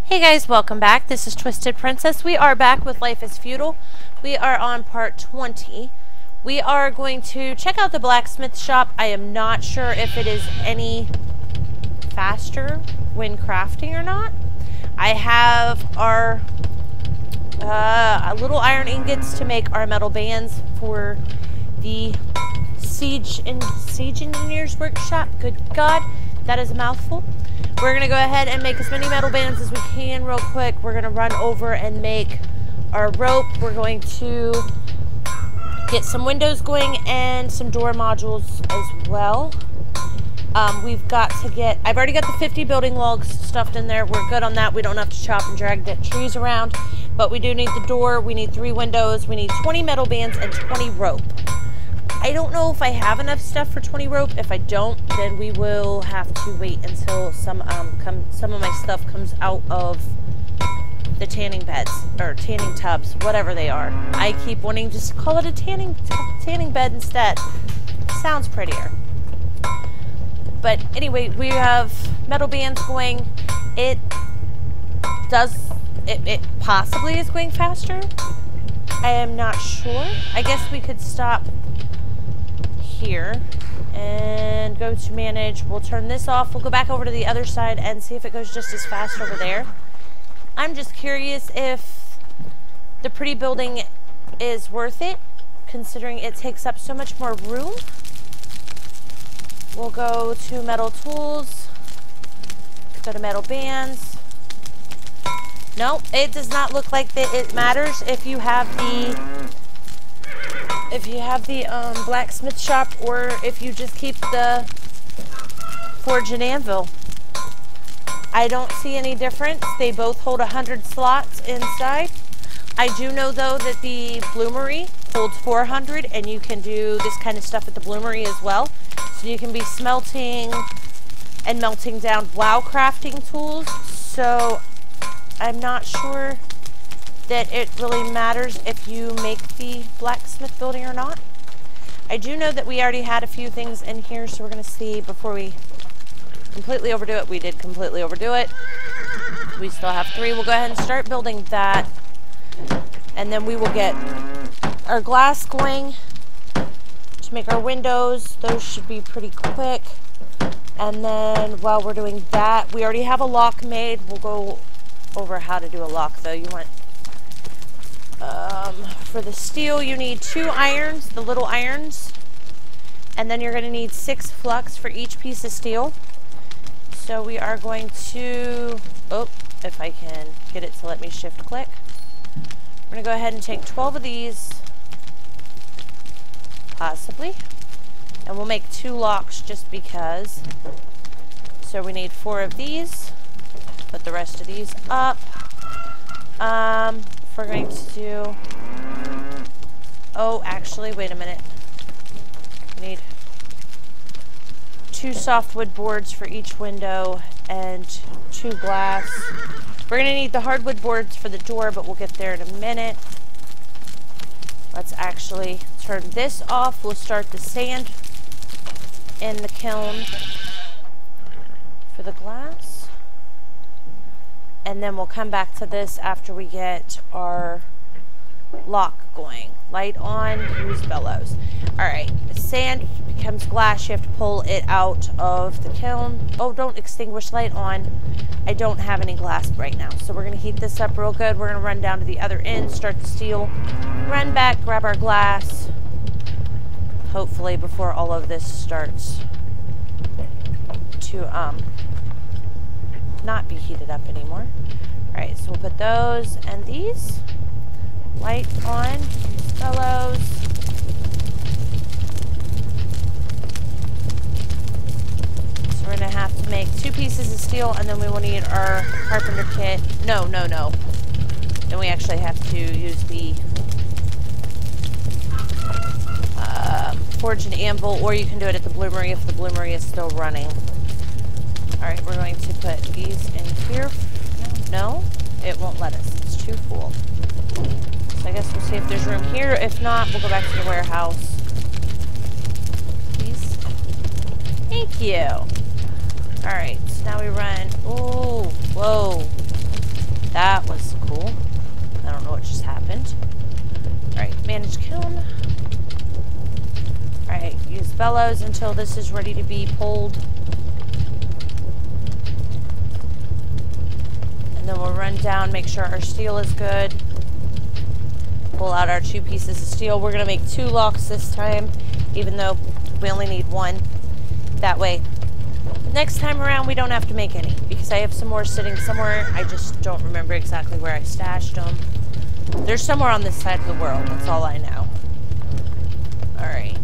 Hey guys, welcome back. This is Twisted Princess. We are back with Life is Feudal. We are on part 20. We are going to check out the blacksmith shop. I am not sure if it is any faster when crafting or not. I have our little iron ingots to make our metal bands for the Siege Engineers Workshop. Good God, that is a mouthful. We're going to go ahead and make as many metal bands as we can real quick. We're going to run over and make our rope. We're going to get some windows going and some door modules as well. We've got to get, I've already got the 50 building logs stuffed in there. We're good on that. We don't have to chop and drag the trees around, but we do need the door. We need 3 windows. We need 20 metal bands and 20 rope. I don't know if I have enough stuff for 20 rope. If I don't, then we will have to wait until some of my stuff comes out of the tanning beds or tanning tubs, whatever they are. I keep wanting just to call it a tanning bed instead. Sounds prettier. But anyway, we have metal bands going. It possibly is going faster. I am not sure. I guess we could stop here and go to manage. We'll turn this off. We'll go back over to the other side and see if it goes just as fast over there. I'm just curious if the pretty building is worth it, considering it takes up so much more room. We'll go to metal tools, go to metal bands. No, it does not look like that it matters if you have the blacksmith shop or if you just keep the forge and anvil. I don't see any difference. They both hold 100 slots inside. I do know though that the bloomery holds 400 and you can do this kind of stuff at the bloomery as well. So you can be smelting and melting down while crafting tools. So I'm not sure that it really matters if you make the blacksmith building or not. I do know that we already had a few things in here, so we're going to see before we completely overdo it. We did completely overdo it. We still have 3. We'll go ahead and start building that, and then we will get our glass going to make our windows. Those should be pretty quick. And then while we're doing that, we already have a lock made. We'll go over how to do a lock though. You want for the steel, you need 2 irons, the little irons, and then you're going to need 6 flux for each piece of steel. So we are going to, if I can get it to let me shift click, we're going to go ahead and take 12 of these, possibly, and we'll make 2 locks just because. So we need 4 of these, put the rest of these up. We're going to do, actually, wait a minute. We need 2 softwood boards for each window and 2 glass. We're going to need the hardwood boards for the door, but we'll get there in a minute. Let's actually turn this off. We'll start the sand in the kiln for the glass. And then we'll come back to this after we get our lock going. Light on, use bellows. Alright, sand becomes glass. You have to pull it out of the kiln. Oh, don't extinguish, light on. I don't have any glass right now. So we're going to heat this up real good. We're going to run down to the other end, start the steel, run back, grab our glass. Hopefully before all of this starts to not be heated up anymore. Alright, so we'll put those and these. Light on, use bellows. So we're going to have to make 2 pieces of steel, and then we will need our carpenter kit. No. Then we actually have to use the forge and anvil, or you can do it at the bloomery if the bloomery is still running. Alright, we're going to put these in here. No, it won't let us. It's too full. So I guess we'll see if there's room here. If not, we'll go back to the warehouse. Please. Thank you. Alright, so now we run. Oh, whoa. That was cool. I don't know what just happened. Alright, manage kiln. Alright, use bellows until this is ready to be pulled. And then we'll run down, make sure our steel is good. Pull out our 2 pieces of steel. We're going to make 2 locks this time, even though we only need 1. That way, next time around, we don't have to make any, because I have some more sitting somewhere. I just don't remember exactly where I stashed them. They're somewhere on this side of the world. That's all I know. Alright.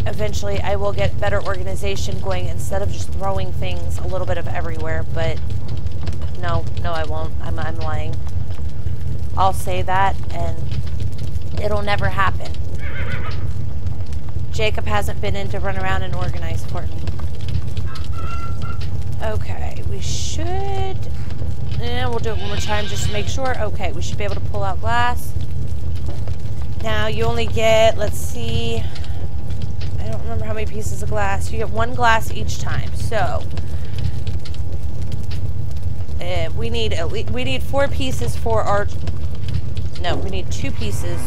Eventually, I will get better organization going instead of just throwing things a little bit of everywhere, but no, I won't. I'm lying. I'll say that, and it'll never happen. Jacob hasn't been in to run around and organize for me. Okay, we should... we'll do it one more time just to make sure. Okay, we should be able to pull out glass. Now, you only get, let's see... I don't remember how many pieces of glass. You get 1 glass each time, so... we need 4 pieces for our... No, we need 2 pieces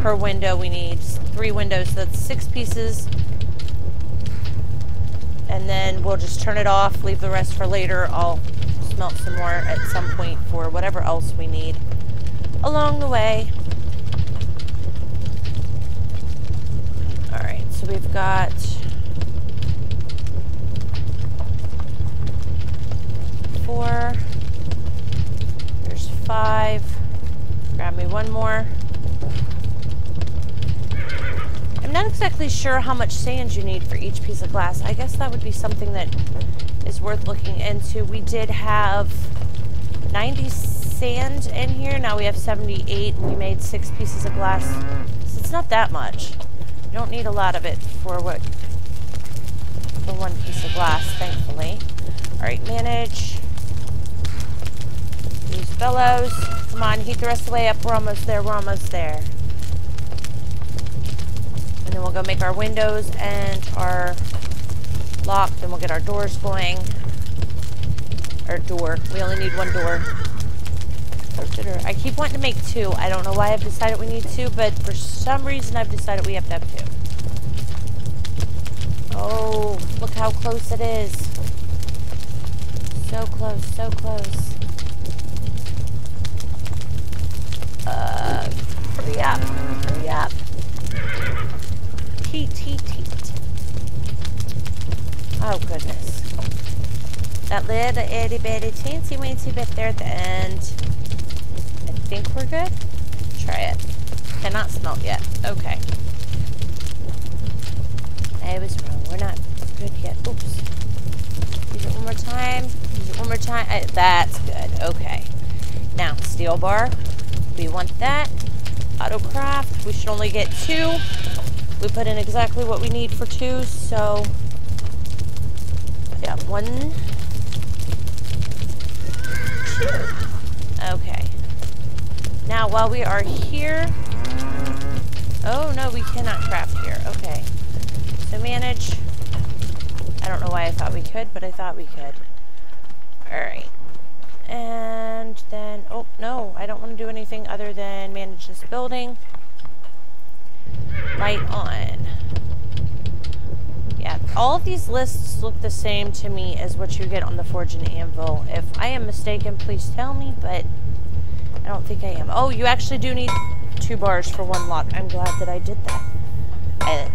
per window. We need 3 windows, so that's 6 pieces. And then we'll just turn it off, leave the rest for later. I'll smelt some more at some point for whatever else we need along the way. Alright, so we've got... 4. There's 5. Grab me 1 more. I'm not exactly sure how much sand you need for each piece of glass. I guess that would be something that is worth looking into. We did have 90 sand in here. Now we have 78, and we made 6 pieces of glass. So it's not that much. You don't need a lot of it for 1 piece of glass, thankfully. Alright, manage. Use bellows. Come on, heat the rest of the way up. We're almost there. We're almost there. And then we'll go make our windows and our lock. Then we'll get our doors going. Or door. We only need 1 door. I keep wanting to make 2. I don't know why I've decided we need 2, but for some reason I've decided we have to have 2. Oh, look how close it is. So close, so close. Hurry up, hurry up. Heat, heat, heat. Oh, goodness. That little itty bitty teensy weensy bit there at the end. I think we're good. Try it. Cannot smelt yet. Okay. I was wrong. We're not good yet. Oops. Use it one more time. Use it one more time. That's good. Okay. Now, steel bar. We want that. Autocraft. We should only get 2. We put in exactly what we need for 2, so... yeah, 1, 2. Okay. Now, while we are here... oh, no, we cannot craft here. Okay. So manage. I don't know why I thought we could, but I thought we could. Alright. And then... oh, no. I don't want to do anything other than manage this building. Light on. Yeah, all of these lists look the same to me as what you get on the Forge and Anvil. If I am mistaken, please tell me, but I don't think I am. Oh, you actually do need 2 bars for 1 lock. I'm glad that I did that.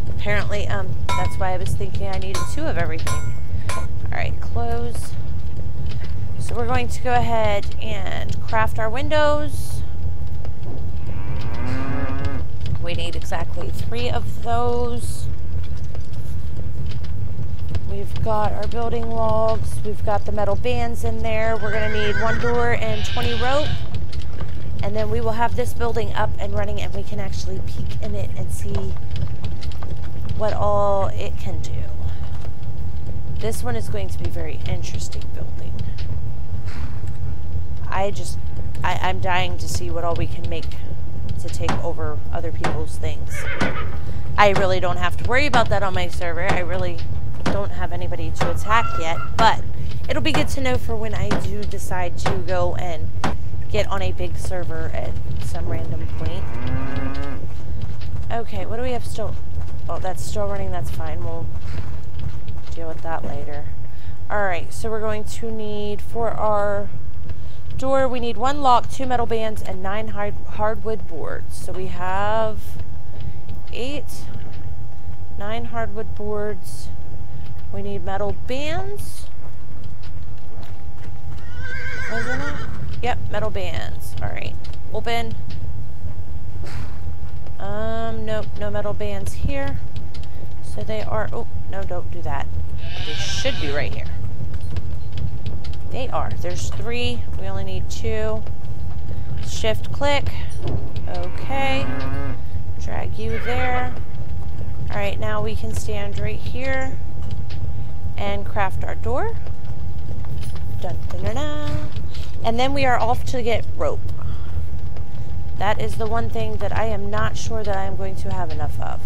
Apparently, that's why I was thinking I needed 2 of everything. Alright, close. So we're going to go ahead and craft our windows. We need exactly 3 of those. We've got our building logs. We've got the metal bands in there. We're going to need 1 door and 20 rope. And then we will have this building up and running, and we can actually peek in it and see what all it can do. This one is going to be a very interesting building. I'm dying to see what all we can make to take over other people's things. I really don't have to worry about that on my server. I really don't have anybody to attack yet, but it'll be good to know for when I do decide to go and get on a big server at some random point. Okay, what do we have still? Oh, that's still running. That's fine. We'll deal with that later. Alright, so we're going to need, for our door, we need 1 lock, 2 metal bands, and 9 hardwood boards. So we have 9 hardwood boards. We need metal bands. Wasn't it? Yep, metal bands. Alright, open. Nope, no metal bands here. So they are, oh, no, don't do that. They should be right here. They are. There's 3. We only need 2. Shift click. Okay. Drag you there. Alright, now we can stand right here and craft our door. Dun, dun, dun, dun. And then we are off to get rope. That is the one thing that I am not sure that I am going to have enough of.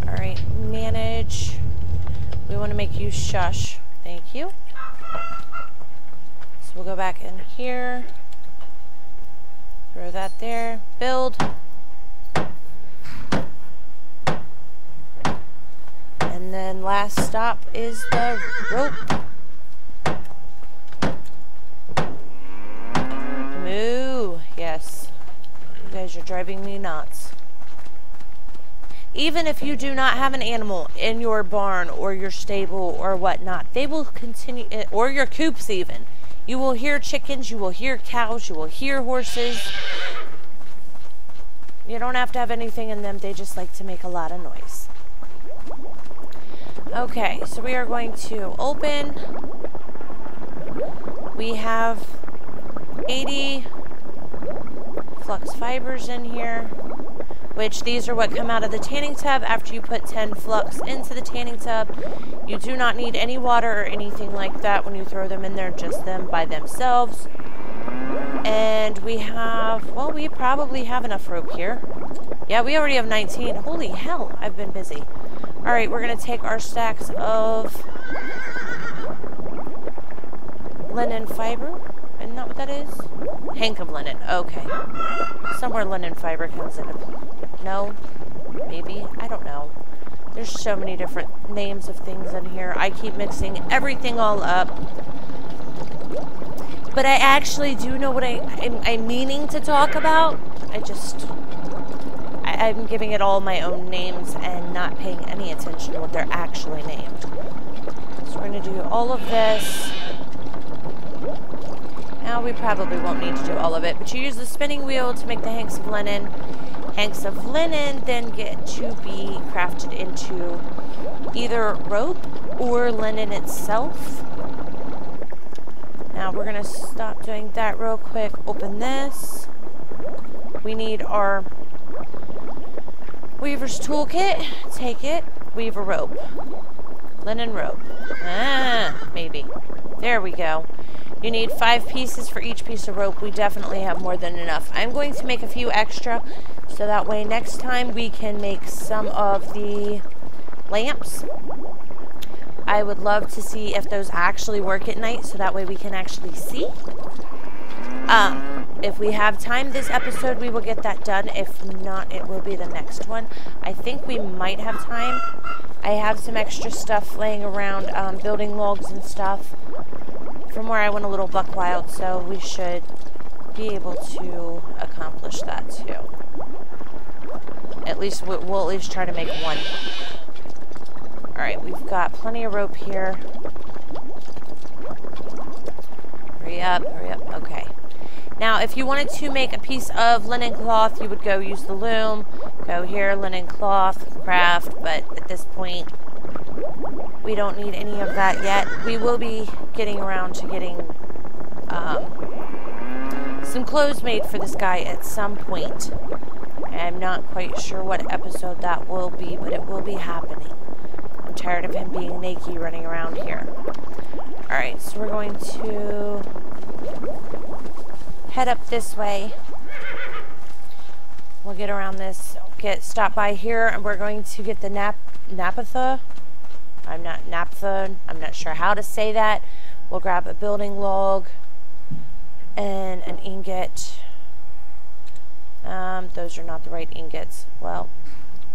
Alright, manage. We want to make you shush. Thank you. So we'll go back in here. Throw that there. Build. And then last stop is the rope. Moo. Yes. You guys are driving me nuts. Even if you do not have an animal in your barn or your stable or whatnot, they will continue, or your coops even. You will hear chickens, you will hear cows, you will hear horses. You don't have to have anything in them, they just like to make a lot of noise. Okay, so we are going to open. We have 80 flux fibers in here, which these are what come out of the tanning tub after you put 10 flux into the tanning tub. You do not need any water or anything like that when you throw them in there, just them by themselves. And we have, well, we probably have enough rope here. Yeah, we already have 19. Holy hell, I've been busy. Alright, we're going to take our stacks of linen fiber. Isn't that what that is? Hank of linen. Okay. Somewhere linen fiber comes in. No? Maybe? I don't know. There's so many different names of things in here. I keep mixing everything all up. But I actually do know what I'm meaning to talk about. I'm giving it all my own names and not paying any attention to what they're actually named. So we're going to do all of this. Now we probably won't need to do all of it, but you use the spinning wheel to make the hanks of linen. Hanks of linen then get to be crafted into either rope or linen itself. Now we're going to stop doing that real quick. Open this. We need our weaver's toolkit. Take it. Weaver rope. Linen rope. Maybe. There we go. You need 5 pieces for each piece of rope. We definitely have more than enough. I'm going to make a few extra so that way next time we can make some of the lamps. I would love to see if those actually work at night so that way we can actually see. If we have time this episode, we will get that done. If not, it will be the next one. I think we might have time. I have some extra stuff laying around, building logs and stuff from where I went a little buck wild, so we should be able to accomplish that too. At least we'll at least try to make one. Alright, we've got plenty of rope here. Hurry up, okay. Now, if you wanted to make a piece of linen cloth, you would go use the loom, go here, linen cloth, craft, but at this point, we don't need any of that yet. We will be getting around to getting some clothes made for this guy at some point. I'm not quite sure what episode that will be, but it will be happening. I'm tired of him being naked running around here. Alright, so we're going to head up this way. We'll get around this, stop by here, and we're going to get the Napatha. I'm not naphtha. I'm not sure how to say that. We'll grab a building log and an ingot. Those are not the right ingots. Well,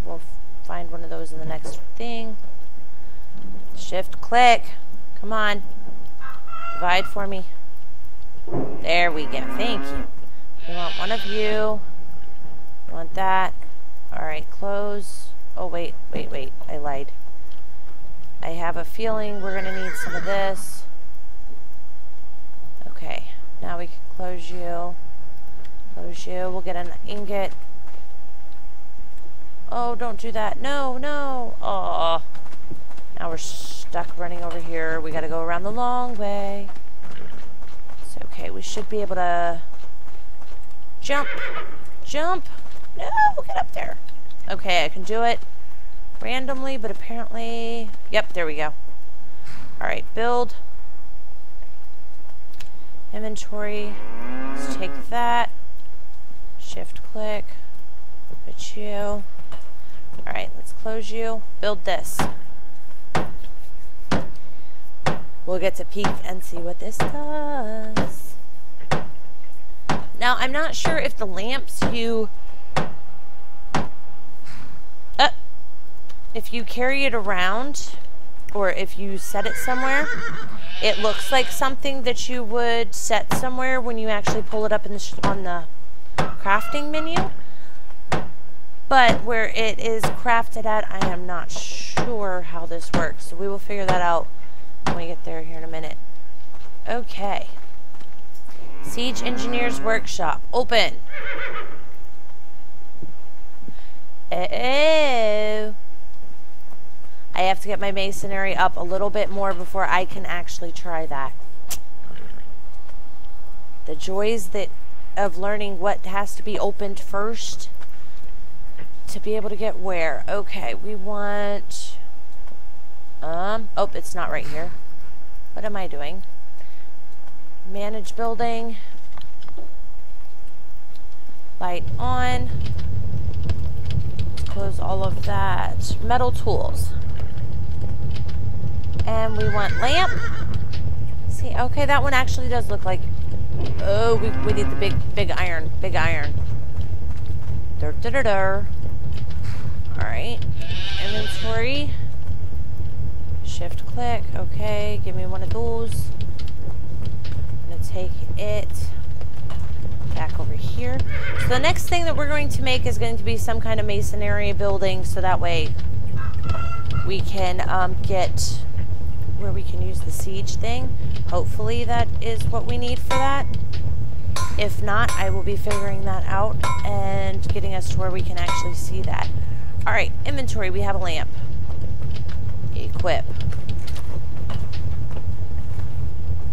we'll find one of those in the next thing. Shift click. Come on. Divide for me. There we go. Thank you. We want one of you. Want that. Alright, close. Oh, wait. I lied. I have a feeling we're going to need some of this. Okay. Now we can close you. Close you. We'll get an ingot. Oh, don't do that. No, no. Oh. Now we're stuck running over here. We got to go around the long way. It's okay. We should be able to jump. Jump. No, get up there. Okay, I can do it randomly, but apparently... Yep, there we go. Alright, build. Inventory. Let's take that. Shift click. Put you. Alright, let's close you. Build this. We'll get to peek and see what this does. Now, I'm not sure if the lamps if you carry it around or if you set it somewhere, it looks like something that you would set somewhere when you actually pull it up on the crafting menu. But where it is crafted at, I am not sure how this works. So we will figure that out when we get there here in a minute. Okay. Siege Engineers Workshop. Open. Oh. I have to get my masonry up a little bit more before I can actually try that. The joys of learning what has to be opened first to be able to get where. Okay, we want... oh, it's not right here. What am I doing? Manage building. Light on. Close all of that. Metal tools. And we want lamp. See, okay, that one actually does look like... Oh, we need the big iron. Big iron. Alright. Inventory. Shift click. Okay, give me one of those. I'm going to take it back over here. So the next thing that we're going to make is going to be some kind of masonry building, so that way we can get where we can use the siege thing. Hopefully that is what we need for that. If not, I will be figuring that out and getting us to where we can actually see that. Alright, inventory, we have a lamp. Equip.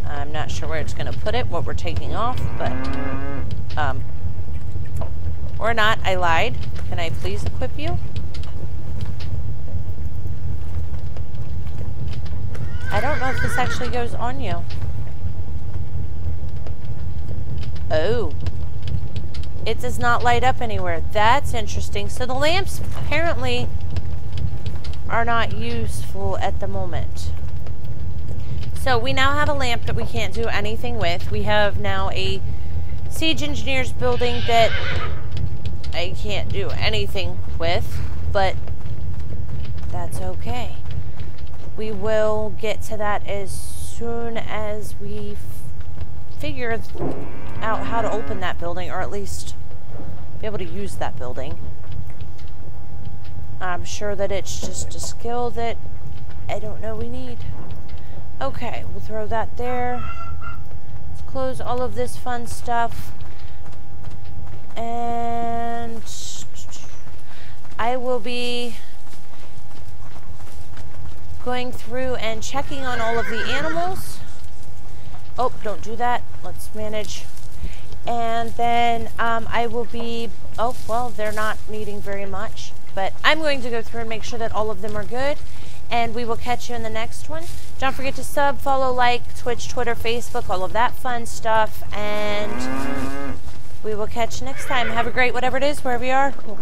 I'm not sure where it's going to put it, what we're taking off, but, or not, I lied. Can I please equip you? I don't know if this actually goes on you. Oh. It does not light up anywhere. That's interesting. So the lamps apparently are not useful at the moment. So we now have a lamp that we can't do anything with. We have now a Siege Engineers building that I can't do anything with, but that's okay. We will get to that as soon as we figure out how to open that building, or at least be able to use that building. I'm sure that it's just a skill that I don't know we need. Okay, we'll throw that there. Let's close all of this fun stuff. And I will be going through and checking on all of the animals. Oh, don't do that. Let's manage. And then I will be... Oh, well, they're not needing very much. But I'm going to go through and make sure that all of them are good. And we will catch you in the next one. Don't forget to sub, follow, like, Twitch, Twitter, Facebook, all of that fun stuff. And we will catch you next time. Have a great whatever it is, wherever you are. Cool.